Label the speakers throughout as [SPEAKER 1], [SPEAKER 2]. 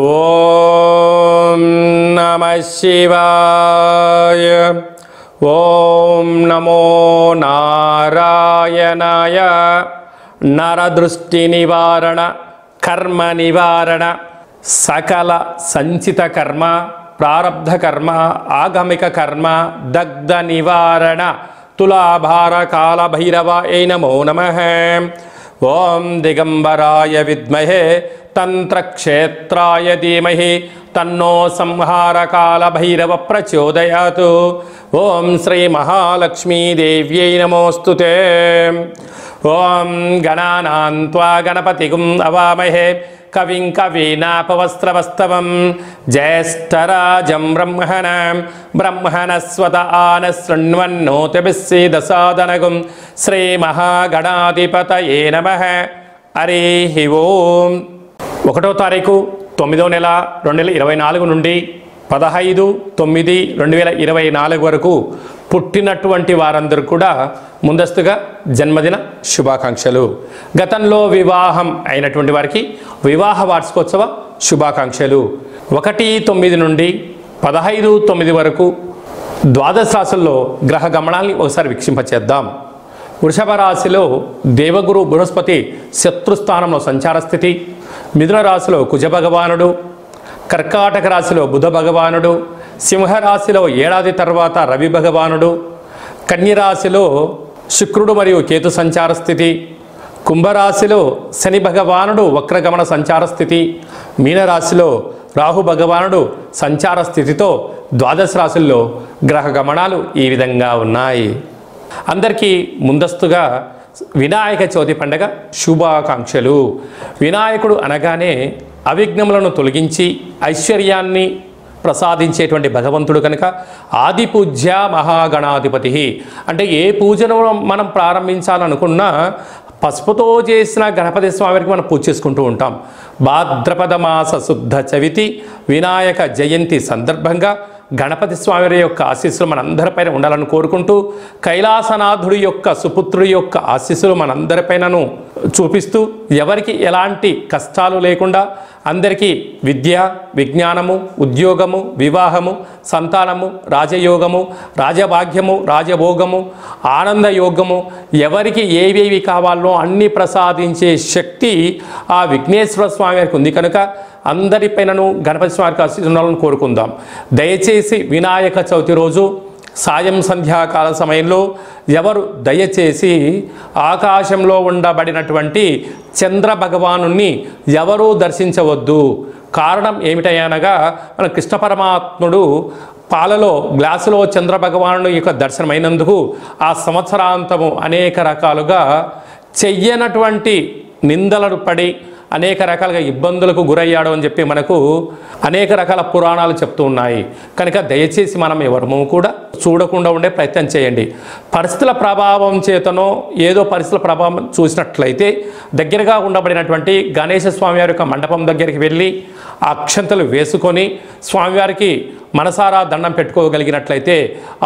[SPEAKER 1] ఓం నమః శివాయ. ఓం నమో నారాయణాయ. నరదృష్టి నివారణ, కర్మ నివారణ, సకల సంచిత కర్మ, ప్రారబ్ధ కర్మ, ఆగమిక కర్మ, దగ్ధ నివారణ, తులాభార కాల భైరవాయ నమో నమః. ఓం దిగంబరాయ విద్మహే తంత్రక్షేత్రాయ ధీమహి తన్నో సంహారకాల భైరవ ప్రచోదయాత్. ఓం శ్రీ మహాలక్ష్మీదేవ్యై నమోస్తుతే. ఓం గణానాం త్వా గణపతిగుం అవామహే కవిం కవీనాపవస్త్రవస్తవం జ్యేష్ఠరాజం బ్రహ్మణస్వత ఆన శృణ్వన్నోతిభిస్సీదసాదనగుం శ్రీ మహాగణాధిపతయే నమః. హరి ఓం. 1వ తారీఖు 9వ నెల 2024 నుండి 15/9/2024 వరకు పుట్టినటువంటి వారందరూ కూడా ముందస్తుగా జన్మదిన శుభాకాంక్షలు. గతంలో వివాహం అయినటువంటి వారికి వివాహ వార్షికోత్సవ శుభాకాంక్షలు. 1/9 నుండి 15/9 వరకు ద్వాదశ రాశుల్లో గ్రహ గమనాల్ని ఒకసారి వీక్షింపచేద్దాం. వృషభ రాశిలో దేవగురు బృహస్పతి శత్రుస్థానంలో సంచార స్థితి. మిథున రాశిలో కుజ భగవానుడు, కర్కాటక రాశిలో బుధ భగవానుడు, సింహరాశిలో ఏడాది తర్వాత రవి భగవానుడు, కన్యరాశిలో శుక్రుడు మరియు కేతు సంచార స్థితి, కుంభరాశిలో శని భగవానుడు వక్రగమన సంచార స్థితి, మీనరాశిలో రాహు భగవానుడు సంచార స్థితితో ద్వాదశ రాశుల్లో గ్రహ గమనాలు ఈ విధంగా ఉన్నాయి. అందరికీ ముందస్తుగా వినాయక చవితి పండగ శుభాకాంక్షలు. వినాయకుడు అనగానే అవిఘ్నములను తొలగించి ఐశ్వర్యాన్ని ప్రసాదించేటువంటి భగవంతుడు కనుక ఆది పూజ్య మహాగణాధిపతి. అంటే ఏ పూజను మనం ప్రారంభించాలనుకున్నా పసుపుతో చేసిన గణపతి స్వామికి మనం పూజ చేసుకుంటూ ఉంటాం. భాద్రపద మాస శుద్ధ చవితి వినాయక జయంతి సందర్భంగా గణపతి స్వామి యొక్క ఆశీస్సులు మనందరిపైన ఉండాలని కోరుకుంటూ, కైలాసనాథుడి యొక్క సుపుత్రుడి యొక్క ఆశీస్సులు మనందరిపైనను చూపిస్తూ, ఎవరికి ఎలాంటి కష్టాలు లేకుండా అందరికీ విద్య, విజ్ఞానము, ఉద్యోగము, వివాహము, సంతానము, రాజయోగము, రాజభాగ్యము, రాజభోగము, ఆనందయోగము, ఎవరికి ఏవేవి కావాలో అన్ని ప్రసాదించే శక్తి ఆ విఘ్నేశ్వర స్వామి వారికి ఉంది కనుక అందరిపైనను గణపతి స్వామికి ఆశీస్సులను కోరుకుందాం. దయచేసి వినాయక చవితి రోజు సాయం సంధ్యాకాల సమయంలో ఎవరు దయచేసి ఆకాశంలో ఉండబడినటువంటి చంద్ర భగవానుని ఎవరూ దర్శించవద్దు. కారణం ఏమిటనగా మన కృష్ణ పరమాత్ముడు పాలలో గ్లాసులో చంద్ర భగవాను యొక్క దర్శనమైనందుకు ఆ సంవత్సరాంతము అనేక రకాలుగా చెయ్యనటువంటి నిందలను పడి అనేక రకాలుగా ఇబ్బందులకు గురయ్యాడు అని చెప్పి మనకు అనేక రకాల పురాణాలు చెప్తూ ఉన్నాయి. కనుక దయచేసి మనం ఎవరము కూడా చూడకుండా ఉండే ప్రయత్నం చేయండి. పరిస్థితుల ప్రభావం చేతనో ఏదో పరిస్థితుల ప్రభావం చూసినట్లయితే దగ్గరగా ఉండబడినటువంటి గణేశ స్వామివారి యొక్క మండపం దగ్గరికి వెళ్ళి అక్షంతలు వేసుకొని స్వామివారికి మనసారా దండం పెట్టుకోగలిగినట్లయితే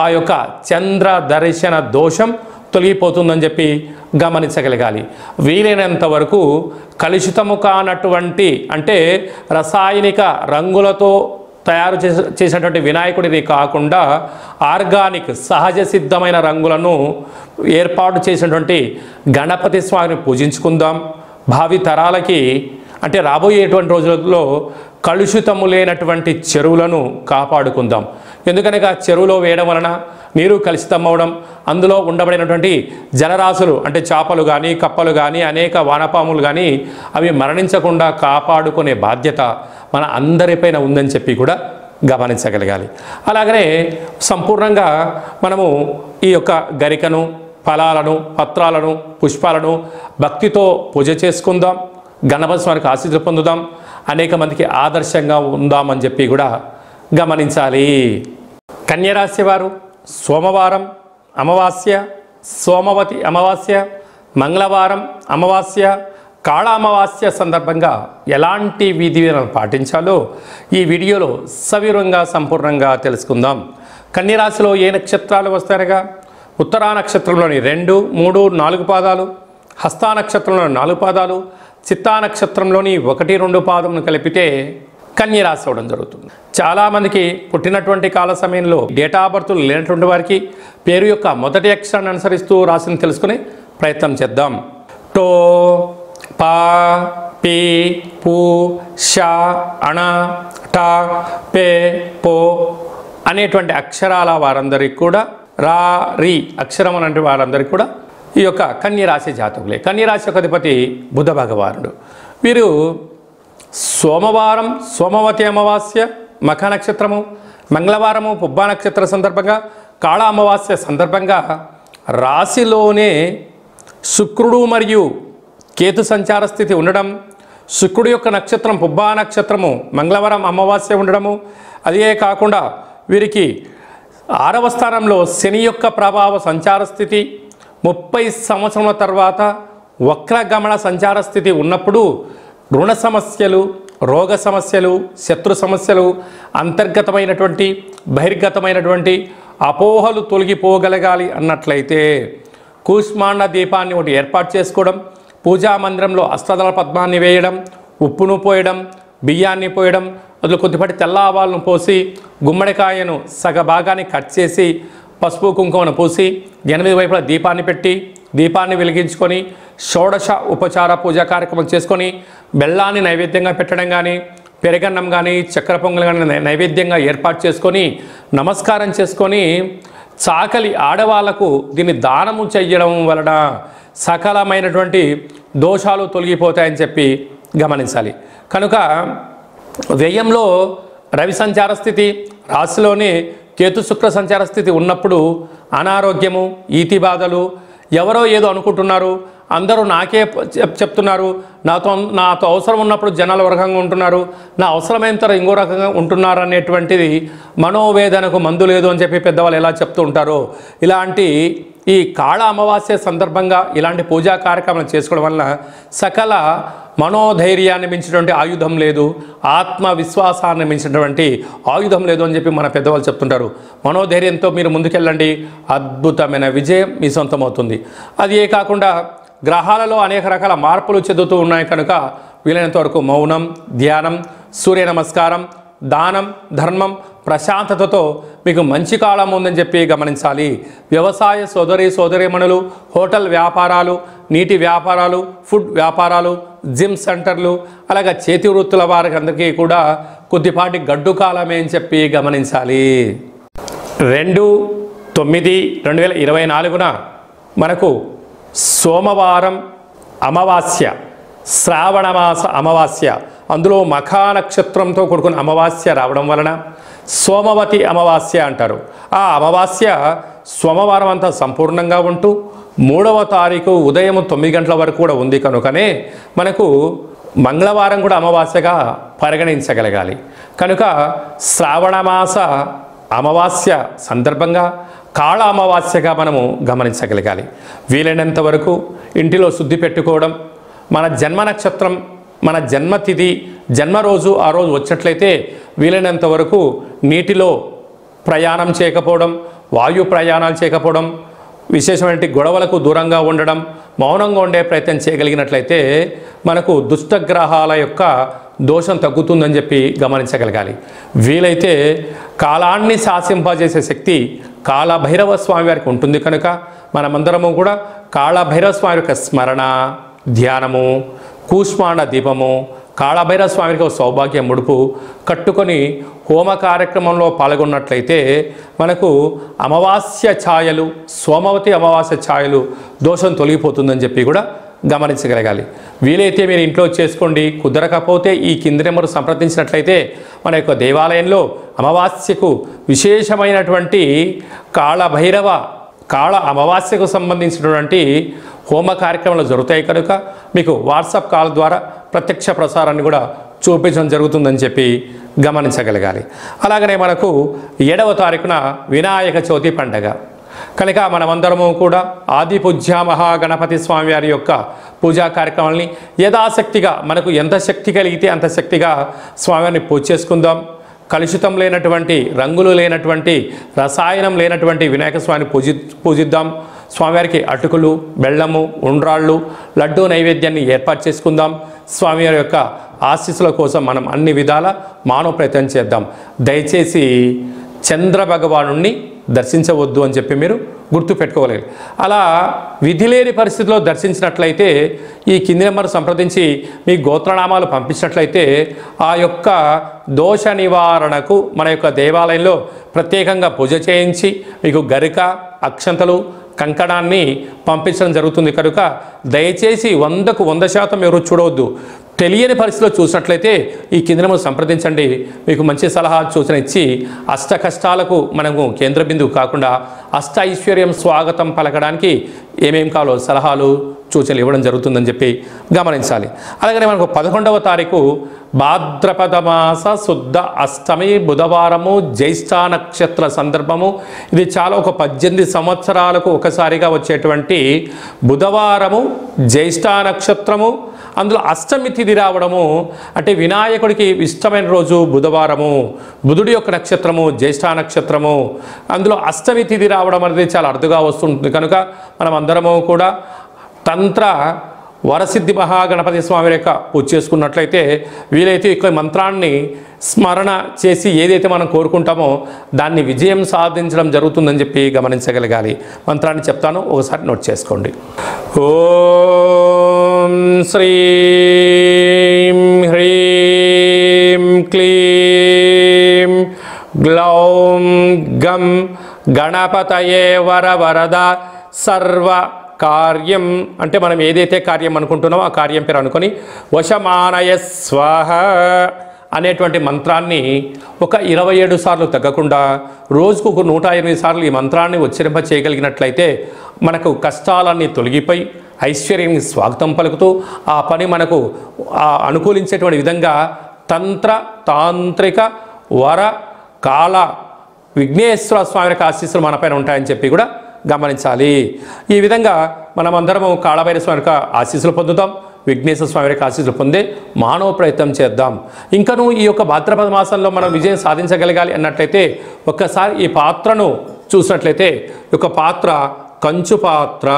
[SPEAKER 1] ఆ యొక్క చంద్ర దర్శన దోషం తొలగిపోతుందని చెప్పి గమనించగలగాలి. వీలైనంత వరకు కలుషితము కానటువంటి అంటే రసాయనిక రంగులతో తయారు చేసినటువంటి వినాయకుడిని కాకుండా ఆర్గానిక్ సహజ సిద్ధమైన రంగులను ఏర్పాటు చేసినటువంటి గణపతి స్వామిని పూజించుకుందాం. భావి తరాలకి అంటే రాబోయేటువంటి రోజులలో కలుషితము లేనటువంటి చెరువులను కాపాడుకుందాం. ఎందుకనగా చెరువులో వేయడం వలన నీరు కలుషితమవడం, అందులో ఉండబడినటువంటి జలరాశులు అంటే చేపలు కానీ కప్పలు కానీ అనేక వానపాములు కానీ అవి మరణించకుండా కాపాడుకునే బాధ్యత మన అందరిపైన ఉందని చెప్పి కూడా గమనించగలగాలి. అలాగనే సంపూర్ణంగా మనము ఈ యొక్క గరికను, ఫలాలను, పత్రాలను, పుష్పాలను భక్తితో పూజ చేసుకుందాం. గణపతి స్వామికి ఆశీస్సులు పొందుదాం. అనేక మందికి ఆదర్శంగా ఉందామని చెప్పి కూడా గమనించాలి. కన్యరాశి వారు సోమవారం అమావాస్య, సోమవతి అమావాస్య, మంగళవారం అమావాస్య, కాళ అమావాస్య సందర్భంగా ఎలాంటి విధి విధానాలు పాటించాలో ఈ వీడియోలో సవివరంగా సంపూర్ణంగా తెలుసుకుందాం. కన్యరాశిలో ఏ నక్షత్రాలు వస్తాయనగా ఉత్తరా నక్షత్రంలోని 2, 3, 4 పాదాలు, హస్తా నక్షత్రంలోని 4 పాదాలు, చిత్తా నక్షత్రంలోని 1, 2 పాదమును కలిపితే కన్య రాశి అవ్వడం జరుగుతుంది. చాలామందికి పుట్టినటువంటి కాల సమయంలో డేటా ఆఫ్ బర్త్ లేనటువంటి వారికి పేరు యొక్క మొదటి అక్షరాన్ని అనుసరిస్తూ రాశిని తెలుసుకునే ప్రయత్నం చేద్దాం. టో, పా, పీ, పూ, షా, అణ, టా, పే, పో అనేటువంటి అక్షరాల వారందరికీ కూడా, రా, రి అక్షరం అనే వారందరికీ కూడా ఈ యొక్క కన్యరాశి జాతకులే. కన్యరాశి యొక్క అధిపతి బుధ భగవానుడు. వీరు సోమవారం సోమవతి అమావాస్య మఖ నక్షత్రము, మంగళవారము పుబ్బా నక్షత్ర సందర్భంగా, కాళ అమావాస్య సందర్భంగా రాశిలోనే శుక్రుడు మరియు కేతు సంచార స్థితి ఉండడం, శుక్రుడు యొక్క నక్షత్రం పుబ్బా నక్షత్రము మంగళవారం అమావాస్య ఉండడము, అదే కాకుండా వీరికి 6వ స్థానంలో శని యొక్క ప్రభావ సంచార స్థితి, 30 సంవత్సరాల తర్వాత వక్రగమన సంచార స్థితి ఉన్నప్పుడు రుణ సమస్యలు, రోగ సమస్యలు, శత్రు సమస్యలు, అంతర్గతమైనటువంటి బహిర్గతమైనటువంటి అపోహలు తొలగిపోగలగాలి అన్నట్లయితే కూష్మాండ దీపాన్ని ఒకటి ఏర్పాటు చేసుకోవడం, పూజా మందిరంలో అష్టదళ పద్మాన్ని వేయడం, ఉప్పును పోయడం, బియ్యాన్ని పోయడం, అందులో కొద్దిపాటి తెల్ల ఆవాలను పోసి గుమ్మడికాయను సగ భాగాన్ని కట్ చేసి పసుపు కుంకుమను పూసి 8 వైపులా దీపాన్ని పెట్టి దీపాన్ని వెలిగించుకొని షోడశ ఉపచార పూజా కార్యక్రమం చేసుకొని బెల్లాన్ని నైవేద్యంగా పెట్టడం కానీ, పెరగన్నం కానీ, చక్కెర పొంగల్ కానీ నైవేద్యంగా ఏర్పాటు చేసుకొని నమస్కారం చేసుకొని చాకలి ఆడవాళ్లకు దీన్ని దానము చెయ్యడం వలన సకలమైనటువంటి దోషాలు తొలగిపోతాయని చెప్పి గమనించాలి. కనుక వ్యయంలో రవి సంచార స్థితి, రాశిలోనే కేతు శుక్ర సంచార స్థితి ఉన్నప్పుడు అనారోగ్యము, ఈతి బాధలు, ఎవరో ఏదో అనుకుంటున్నారు, అందరూ నాకే చెప్తున్నారు, నాతో అవసరం ఉన్నప్పుడు జనాలు ఒక రకంగా ఉంటున్నారు, నా అవసరమైన తర్వాత ఇంకో రకంగా ఉంటున్నారు అనేటువంటిది మనోవేదనకు మందు లేదు అని చెప్పి పెద్దవాళ్ళు ఎలా చెప్తూ ఉంటారో, ఇలాంటి ఈ కాళ అమావాస్య సందర్భంగా ఇలాంటి పూజా కార్యక్రమాలు చేసుకోవడం వలన సకల మనోధైర్యాన్ని మించినటువంటి ఆయుధం లేదు, ఆత్మవిశ్వాసాన్ని మించినటువంటి ఆయుధం లేదు అని చెప్పి మన పెద్దవాళ్ళు చెప్తుంటారు. మనోధైర్యంతో మీరు ముందుకెళ్ళండి, అద్భుతమైన విజయం మీ సొంతమవుతుంది. అది కాకుండా గ్రహాలలో అనేక రకాల మార్పులు చెందుతూ ఉన్నాయి కనుక వీలైనంత వరకు మౌనం, ధ్యానం, సూర్య నమస్కారం, దానం, ధర్మం, ప్రశాంతతతో మీకు మంచి కాలం ఉందని చెప్పి గమనించాలి. వ్యవసాయ సోదరీమణులు, హోటల్ వ్యాపారాలు, నీటి వ్యాపారాలు, ఫుడ్ వ్యాపారాలు, జిమ్ సెంటర్లు, అలాగే చేతి వృత్తుల వారికి అందరికీ కూడా కొద్దిపాటి గడ్డు కాలమే అని చెప్పి గమనించాలి. 2/9/2024 మనకు సోమవారం అమావాస్య, శ్రావణమాస అమావాస్య, అందులో మఖా నక్షత్రంతో కూడుకున్న అమావాస్య రావడం వలన సోమవతి అమావాస్య అంటారు. ఆ అమావాస్య సోమవారం అంతా సంపూర్ణంగా ఉంటూ 3వ తారీఖు ఉదయం 9 గంటల వరకు కూడా ఉంది కనుకనే మనకు మంగళవారం కూడా అమావాస్యగా పరిగణించగలగాలి. కనుక శ్రావణమాస అమావాస్య సందర్భంగా కాళ అమావాస్యగా మనము గమనించగలగాలి. వీలైనంత వరకు ఇంటిలో శుద్ధి పెట్టుకోవడం, మన జన్మ నక్షత్రం, మన జన్మతిథి, జన్మరోజు ఆ రోజు వచ్చినట్లయితే వీలైనంత వరకు నీటిలో ప్రయాణం చేయకపోవడం, వాయు ప్రయాణాలు చేయకపోవడం, విశేషమైన గొడవలకు దూరంగా ఉండడం, మౌనంగా ఉండే ప్రయత్నం చేయగలిగినట్లయితే మనకు దుష్టగ్రహాల యొక్క దోషం తగ్గుతుందని చెప్పి గమనించగలగాలి. వీలైతే కాలాన్ని శాసింపజేసే శక్తి కాళభైరవ స్వామి వారికి ఉంటుంది కనుక మనమందరము కూడా కాళభైరవ స్వామి యొక్క స్మరణ, ధ్యానము, కూష్మాండ దీపము, కాళభైరవ స్వామికి సౌభాగ్య ముడుపు కట్టుకొని హోమ కార్యక్రమంలో పాల్గొన్నట్లయితే మనకు అమావాస్య ఛాయలు, సోమవతి అమావాస్య ఛాయలు దోషం తొలగిపోతుందని చెప్పి కూడా గమనించగలగాలి. వీలైతే మీరు ఇంట్లో చేసుకోండి, కుదరకపోతే ఈ కింది నెంబరు సంప్రదించినట్లయితే మన యొక్క దేవాలయంలో అమావాస్యకు విశేషమైనటువంటి కాళభైరవ కాళ అమావాస్యకు సంబంధించినటువంటి హోమ కార్యక్రమాలు జరుగుతాయి కనుక మీకు వాట్సాప్ కాల్ ద్వారా ప్రత్యక్ష ప్రసారాన్ని కూడా చూపించడం జరుగుతుందని చెప్పి గమనించగలగాలి. అలాగనే మనకు 7వ తారీఖున వినాయక చవితి పండగ కనుక మనమందరము కూడా ఆది పూజ్య మహాగణపతి స్వామి వారి యొక్క పూజా కార్యక్రమాలని యథాశక్తిగా మనకు ఎంత శక్తి కలిగితే అంత శక్తిగా స్వామివారిని పూజ చేసుకుందాం. కలుషితం లేనటువంటి, రంగులు లేనటువంటి, రసాయనం లేనటువంటి వినాయక స్వామిని పూజిద్దాం. స్వామివారికి అటుకులు, బెల్లము, ఉండ్రాళ్ళు, లడ్డూ నైవేద్యాన్ని ఏర్పాటు చేసుకుందాం. స్వామివారి యొక్క ఆశీస్సుల కోసం మనం అన్ని విధాల మానవ ప్రయత్నం చేద్దాం. దయచేసి చంద్ర భగవానుణ్ణి దర్శించవద్దు అని చెప్పి మీరు గుర్తుపెట్టుకోలేదు. అలా విధి లేని పరిస్థితిలో దర్శించినట్లయితే ఈ కింది నెంబర్ సంప్రదించి మీ గోత్రనామాలు పంపించినట్లయితే ఆ యొక్క దోష నివారణకు మన యొక్క దేవాలయంలో ప్రత్యేకంగా పూజ చేయించి మీకు గరిక, అక్షంతలు, కంకణాన్ని పంపించడం జరుగుతుంది. కనుక దయచేసి 100కు 100% ఎవరు చూడవద్దు. తెలియని పరిస్థితిలో చూసినట్లయితే ఈ కింద నెంబర్ సంప్రదించండి. మీకు మంచి సలహా సూచన ఇచ్చి అష్ట కష్టాలకు మనము కేంద్ర బిందువు కాకుండా అష్ట ఐశ్వర్యం స్వాగతం పలకడానికి ఏమేం కావాలో సలహాలు సూచనలు ఇవ్వడం జరుగుతుందని చెప్పి గమనించాలి. అలాగనే మనకు 11వ తారీఖు భాద్రపద మాస శుద్ధ అష్టమి బుధవారము, జ్యేష్ఠ నక్షత్ర సందర్భము. ఇది చాలా ఒక 18 సంవత్సరాలకు ఒకసారిగా వచ్చేటువంటి బుధవారము, జ్యేష్ఠ నక్షత్రము, అందులో అష్టమి తిథి రావడము. అంటే వినాయకుడికి ఇష్టమైన రోజు బుధవారము, బుధుడి యొక్క నక్షత్రము జ్యేష్ఠ నక్షత్రము, అందులో అష్టమి తిథి రావడం అనేది చాలా అరుదుగా వస్తుంటుంది. కనుక మనం అందరము కూడా తంత్ర వరసిద్ధి మహాగణపతి స్వామి యొక్క పూజ చేసుకున్నట్లయితే వీలైతే ఈ మంత్రాన్ని స్మరణ చేసి ఏదైతే మనం కోరుకుంటామో దాన్ని విజయం సాధించడం జరుగుతుందని చెప్పి గమనించగలగాలి. మంత్రాన్ని చెప్తాను, ఒకసారి నోట్ చేసుకోండి. ఓం శ్రీం హ్రీం క్లీం గ్లౌం గం గణపతయే వరవరద సర్వ కార్యం. అంటే మనం ఏదైతే కార్యం అనుకుంటున్నామో ఆ కార్యం పేరు అనుకొని వశమానయ స్వాహ అనేటువంటి మంత్రాన్ని ఒక 27 సార్లు తగ్గకుండా రోజుకు ఒక 108 సార్లు ఈ మంత్రాన్ని ఉచ్చరింప చేయగలిగినట్లయితే మనకు కష్టాలన్నీ తొలగిపోయి ఐశ్వర్యానికి స్వాగతం పలుకుతూ ఆ పని మనకు అనుకూలించేటువంటి విధంగా తంత్ర తాంత్రిక వర కాల విఘ్నేశ్వర స్వామి యొక్క ఆశీస్సులు మనపైన ఉంటాయని చెప్పి కూడా గమనించాలి. ఈ విధంగా మనమందరము కాళభైరవ స్వామి యొక్క ఆశీస్సులు పొందుతాం. విఘ్నేశ్వర స్వామి యొక్క ఆశీస్సులు పొందే మానవ ప్రయత్నం చేద్దాం. ఇంకను ఈ యొక్క భాద్రపద మాసంలో మనం విజయం సాధించగలగాలి అన్నట్లయితే ఒక్కసారి ఈ పాత్రను చూసినట్లయితే ఈ యొక్క పాత్ర కంచు పాత్ర,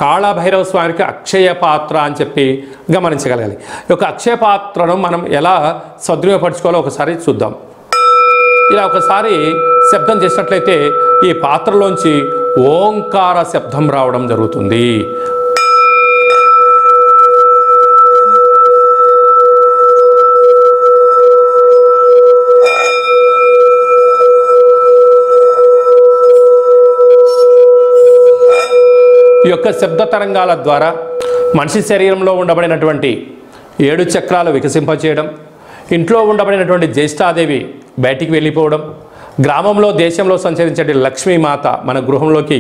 [SPEAKER 1] కాళభైరవ స్వామికి అక్షయ పాత్ర అని చెప్పి గమనించగలగాలి. ఈ యొక్క అక్షయ పాత్రను మనం ఎలా సద్వినియోగపరచుకోవాలో ఒకసారి చూద్దాం. ఇలా ఒకసారి శబ్దం చేసినట్లయితే ఈ పాత్రలోంచి ఓంకార శబ్దం రావడం జరుగుతుంది. ఈ యొక్క శబ్ద తరంగాల ద్వారా మనిషి శరీరంలో ఉండబడినటువంటి 7 చక్రాలు వికసింపచేయడం, ఇంట్లో ఉండబడినటువంటి జ్యేష్ఠాదేవి బయటికి వెళ్ళిపోవడం, గ్రామంలో దేశంలో సంచరించే లక్ష్మీమాత మన గృహంలోకి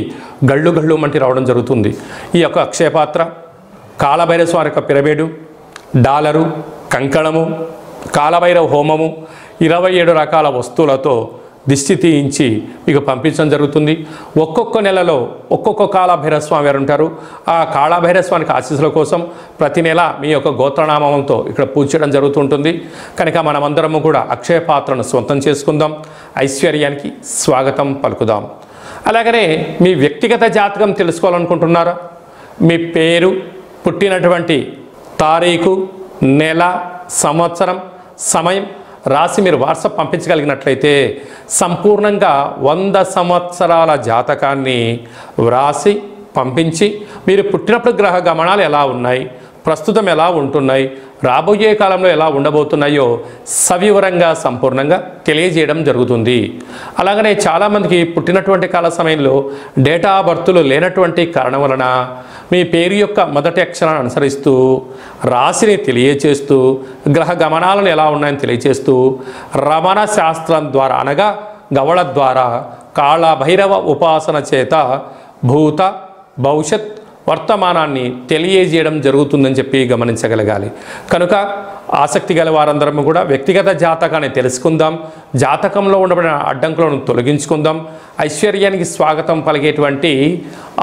[SPEAKER 1] గళ్ళు గళ్ళు మంటి రావడం జరుగుతుంది. ఈ యొక్క అక్షయపాత్ర, కాళభైరవ స్వామి యొక్క పిరమిడు, డాలరు, కంకణము, కాళభైరవ హోమము, 27 రకాల వస్తువులతో దిష్టి తీయించి మీకు పంపించడం జరుగుతుంది. ఒక్కొక్క నెలలో ఒక్కొక్క కాళభైరవ స్వామి వారు ఉంటారు. ఆ కాళభైరవ స్వామికి ఆశీస్సుల కోసం ప్రతి నెల మీ యొక్క గోత్రనామంతో ఇక్కడ పూజ చేయడం జరుగుతుంటుంది. కనుక మనమందరము కూడా అక్షయ పాత్రను సొంతం చేసుకుందాం, ఐశ్వర్యానికి స్వాగతం పలుకుదాం. అలాగనే మీ వ్యక్తిగత జాతకం తెలుసుకోవాలనుకుంటున్నారా? మీ పేరు, పుట్టినటువంటి తారీఖు, నెల, సంవత్సరం, సమయం రాసి మీరు వాట్సాప్ పంపించగలిగినట్లయితే సంపూర్ణంగా 100 సంవత్సరాల జాతకాన్ని వ్రాసి పంపించి మీరు పుట్టినప్పుడు గ్రహ గమనాలు ఎలా ఉన్నాయి, ప్రస్తుతం ఎలా ఉంటున్నాయి, రాబోయే కాలంలో ఎలా ఉండబోతున్నాయో సవివరంగా సంపూర్ణంగా తెలియజేయడం జరుగుతుంది. అలాగనే చాలామందికి పుట్టినటువంటి కాల సమయంలో డేటా బర్త్లు లేనటువంటి కారణం వలన మీ పేరు యొక్క మొదటి అక్షరాన్ని అనుసరిస్తూ రాశిని తెలియచేస్తూ గ్రహ గమనాలను ఎలా ఉన్నాయని తెలియచేస్తూ రమణ శాస్త్రం ద్వారా అనగా గవళ ద్వారా కాళభైరవ ఉపాసన చేత భూత భవిష్యత్ వర్తమానాన్ని తెలియజేయడం జరుగుతుందని చెప్పి గమనించగలగాలి. కనుక ఆసక్తి గల వారందరం కూడా వ్యక్తిగత జాతకాన్ని తెలుసుకుందాం, జాతకంలో ఉండబడిన అడ్డంకులను తొలగించుకుందాం, ఐశ్వర్యానికి స్వాగతం పలిగేటువంటి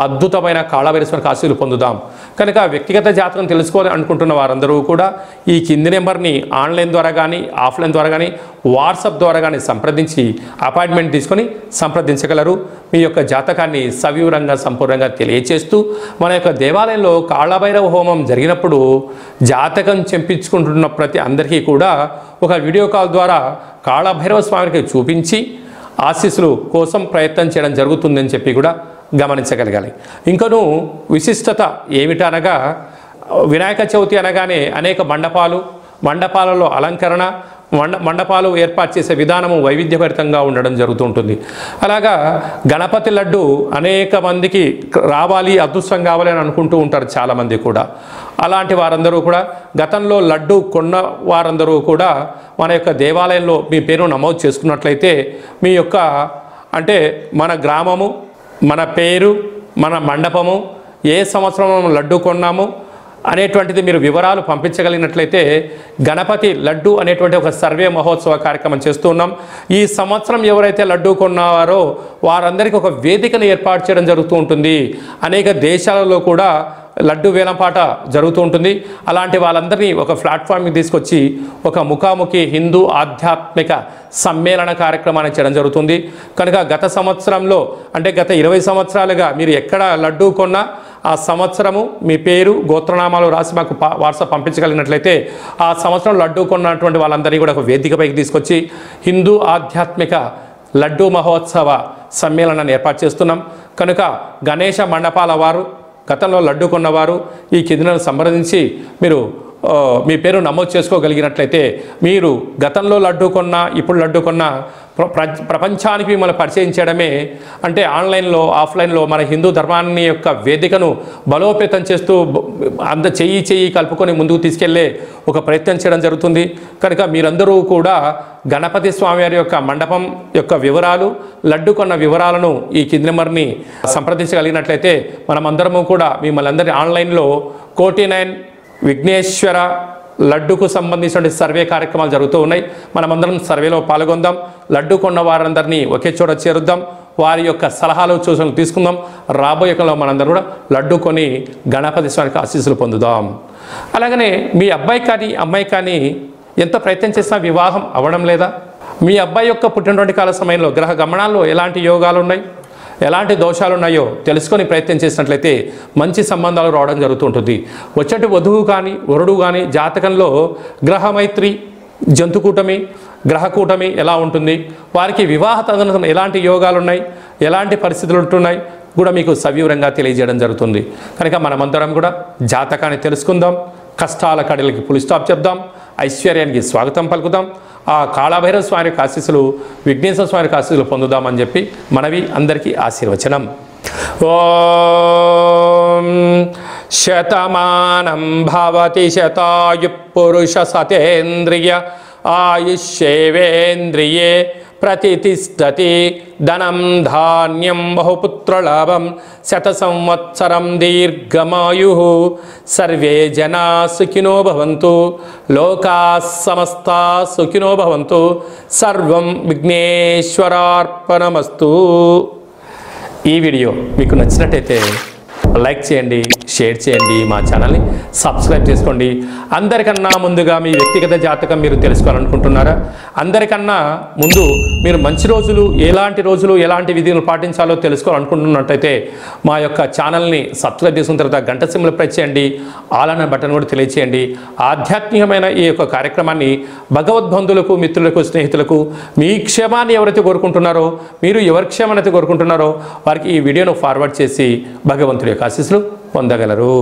[SPEAKER 1] అద్భుతమైన కాళభైరవ స్వామి ఆశీస్సులు పొందుదాం. కనుక వ్యక్తిగత జాతకం తెలుసుకోవాలి అనుకుంటున్న వారందరూ కూడా ఈ కింది నెంబర్ని ఆన్లైన్ ద్వారా కానీ ఆఫ్లైన్ ద్వారా కానీ వాట్సాప్ ద్వారా కానీ సంప్రదించి అపాయింట్మెంట్ తీసుకొని సంప్రదించగలరు. మీ యొక్క జాతకాన్ని సవివరంగా సంపూర్ణంగా తెలియచేస్తూ మన యొక్క దేవాలయంలో కాళభైరవ హోమం జరిగినప్పుడు జాతకం చెప్పించుకుంటున్న ప్రతి అందరికీ కూడా ఒక వీడియో కాల్ ద్వారా కాళభైరవ స్వామికి చూపించి ఆశీస్సులు కోసం ప్రయత్నం చేయడం జరుగుతుందని చెప్పి కూడా గమనించగలగాలి. ఇంకనూ విశిష్టత ఏమిటనగా వినాయక చవితి అనగానే అనేక మండపాలలో అలంకరణ మండపాలు ఏర్పాటు చేసే విధానము వైవిధ్యభరితంగా ఉండడం జరుగుతుంటుంది. అలాగా గణపతి లడ్డు అనేక మందికి రావాలి, అదృష్టం కావాలి అని అనుకుంటూ ఉంటారు చాలామంది కూడా. అలాంటి వారందరూ కూడా గతంలో లడ్డు కొన్న వారందరూ కూడా మన యొక్క దేవాలయంలో మీ పేరు నమోదు చేసుకున్నట్లయితే మీ యొక్క అంటే మన గ్రామము, మన పేరు, మన మండపము, ఏ సంవత్సరం లడ్డు కొన్నాము అనేటువంటిది మీరు వివరాలు పంపించగలిగినట్లయితే గణపతి లడ్డు అనేటువంటి ఒక సర్వే మహోత్సవ కార్యక్రమం చేస్తూ ఉన్నాం. ఈ సంవత్సరం ఎవరైతే లడ్డు కొన్నారో వారందరికీ ఒక వేదికను ఏర్పాటు చేయడం జరుగుతూ ఉంటుంది. అనేక దేశాలలో కూడా లడ్డు వేలంపాట జరుగుతూ ఉంటుంది. అలాంటి వాళ్ళందరినీ ఒక ప్లాట్ఫామ్కి తీసుకొచ్చి ఒక ముఖాముఖి హిందూ ఆధ్యాత్మిక సమ్మేళన కార్యక్రమాన్ని చేయడం జరుగుతుంది. కనుక గత సంవత్సరంలో అంటే గత 20 సంవత్సరాలుగా మీరు ఎక్కడ లడ్డు కొన్నా ఆ సంవత్సరము మీ పేరు గోత్రనామాలు రాసి మాకు వాట్సాప్ పంపించగలిగినట్లయితే ఆ సంవత్సరం లడ్డు కొన్నటువంటి వాళ్ళందరినీ కూడా ఒక వేదికపైకి తీసుకొచ్చి హిందూ ఆధ్యాత్మిక లడ్డు మహోత్సవ సమ్మేళనాన్ని ఏర్పాటు చేస్తున్నాం. కనుక గణేష మండపాల వారు గతంలో లడ్డు కొన్నవారు ఈ కిందను సంప్రదించి మీరు మీ పేరు నమోదు చేసుకోగలిగినట్లయితే మీరు గతంలో లడ్డు కొన్నా ఇప్పుడు లడ్డు కొన్నా ప్రపంచానికి మిమ్మల్ని పరిచయం చేయడమే అంటే ఆన్లైన్లో ఆఫ్లైన్లో మన హిందూ ధర్మాన్ని యొక్క వేదికను బలోపేతం చేస్తూ చెయ్యి కలుపుకొని ముందుకు తీసుకెళ్లే ఒక ప్రయత్నం చేయడం జరుగుతుంది. కనుక మీరందరూ కూడా గణపతి స్వామివారి యొక్క మండపం యొక్క వివరాలు లడ్డు కొన్న వివరాలను ఈ కింది నెంబర్ని సంప్రదించగలిగినట్లయితే మనమందరము కూడా మిమ్మల్ని అందరి ఆన్లైన్లో 49 విఘ్నేశ్వర లడ్డుకు సంబంధించిన సర్వే కార్యక్రమాలు జరుగుతూ ఉన్నాయి. మనమందరం సర్వేలో పాల్గొందాం. లడ్డు కొన్న వారందరినీ ఒకే చోట చేరుద్దాం. వారి యొక్క సలహాలు సూచనలు తీసుకుందాం. రాబోయే కాలంలో మనందరం కూడా లడ్డు కొని గణపతి స్వామికి ఆశీస్సులు పొందుదాం. అలాగనే మీ అబ్బాయి కానీ అమ్మాయి కానీ ఎంత ప్రయత్నం చేసినా వివాహం అవ్వడం లేదా? మీ అబ్బాయి యొక్క పుట్టినటువంటి కాల సమయంలో గ్రహ గమనాల్లో ఎలాంటి యోగాలు ఉన్నాయి, ఎలాంటి దోషాలు ఉన్నాయో తెలుసుకొని ప్రయత్నం చేసినట్లయితే మంచి సంబంధాలు రావడం జరుగుతుంటుంది. వచ్చేటి వధువు కానీ వరుడు కానీ జాతకంలో గ్రహమైత్రి, జంతుకూటమి, గ్రహకూటమి ఎలా ఉంటుంది, వారికి వివాహ తదనంతరం ఎలాంటి యోగాలు ఉన్నాయి, ఎలాంటి పరిస్థితులు ఉంటున్నాయి కూడా మీకు సవివరంగా తెలియజేయడం జరుగుతుంది. కనుక మనమందరం కూడా జాతకాన్ని తెలుసుకుందాం. కష్టాల కడలకి ఫుల్ స్టాప్ చెప్దాం. ఐశ్వర్యానికి స్వాగతం పలుకుదాం. ఆ కాళభైరవ స్వామి యొక్క ఆశీస్సులు విఘ్నేశ్వర స్వామి యొక్క ఆశీస్సులు పొందుదామని చెప్పి మనవి అందరికీ ఆశీర్వచనం. ఓం శతమానం భవతి శతాయు పురుష సతేంద్రియ ఆయుష్యేవేంద్రియే ప్రతిష్టతి ధనం ధాన్యం బహుపుత్రలాభం శత సంవత్సరం దీర్ఘమాయు సర్వే జనా సుఖినో భవంతు లోకా సమస్తా సుఖినో భవంతు సర్వం విఘ్నేశ్వరార్పణమస్తు. ఈ వీడియో మీకు నచ్చినట్టయితే లైక్ చేయండి, షేర్ చేయండి, మా ఛానల్ని సబ్స్క్రైబ్ చేసుకోండి. అందరికన్నా ముందుగా మీ వ్యక్తిగత జాతకం మీరు తెలుసుకోవాలనుకుంటున్నారా? అందరికన్నా ముందు మీరు మంచి రోజులు ఎలాంటి విధులు పాటించాలో తెలుసుకోవాలనుకుంటున్నట్టయితే మా యొక్క ఛానల్ని సబ్స్క్రైబ్ చేసుకున్న తర్వాత గంట సింబల్ ప్రెస్ చేయండి. ఆల్ అనే బటన్ కూడా తెలియచేయండి. ఆధ్యాత్మికమైన ఈ యొక్క కార్యక్రమాన్ని భగవద్బంధువులకు, మిత్రులకు, స్నేహితులకు మీ క్షేమాన్ని ఎవరైతే కోరుకుంటున్నారో, మీరు ఎవరి క్షేమాన్ని కోరుకుంటున్నారో వారికి ఈ వీడియోను ఫార్వర్డ్ చేసి భగవంతుడి యొక్క ఆశీస్సులు పొందగలరు.